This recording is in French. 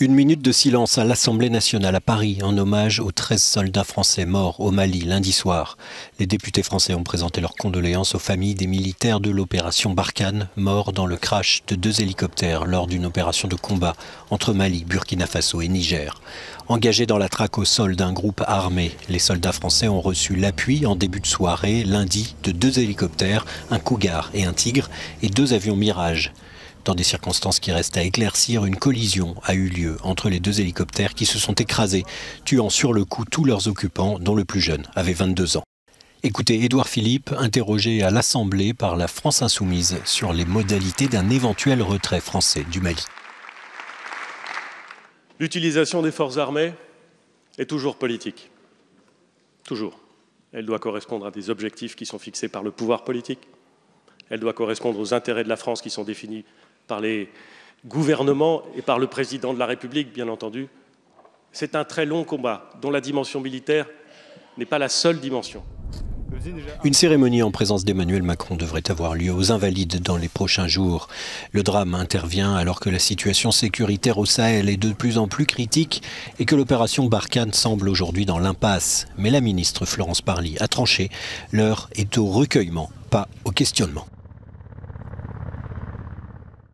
Une minute de silence à l'Assemblée nationale à Paris en hommage aux 13 soldats français morts au Mali lundi soir. Les députés français ont présenté leurs condoléances aux familles des militaires de l'opération Barkhane, morts dans le crash de 2 hélicoptères lors d'une opération de combat entre Mali, Burkina Faso et Niger. Engagés dans la traque au sol d'un groupe armé, les soldats français ont reçu l'appui en début de soirée, lundi, de 2 hélicoptères, un Cougar et un Tigre, et 2 avions Mirage. Dans des circonstances qui restent à éclaircir, une collision a eu lieu entre les 2 hélicoptères qui se sont écrasés, tuant sur le coup tous leurs occupants, dont le plus jeune avait 22 ans. Écoutez Édouard Philippe, interrogé à l'Assemblée par la France Insoumise sur les modalités d'un éventuel retrait français du Mali. L'utilisation des forces armées est toujours politique. Toujours. Elle doit correspondre à des objectifs qui sont fixés par le pouvoir politique. Elle doit correspondre aux intérêts de la France qui sont définis par les gouvernements et par le président de la République, bien entendu. C'est un très long combat dont la dimension militaire n'est pas la seule dimension. Une cérémonie en présence d'Emmanuel Macron devrait avoir lieu aux Invalides dans les prochains jours. Le drame intervient alors que la situation sécuritaire au Sahel est de plus en plus critique et que l'opération Barkhane semble aujourd'hui dans l'impasse. Mais la ministre Florence Parly a tranché. L'heure est au recueillement, pas au questionnement.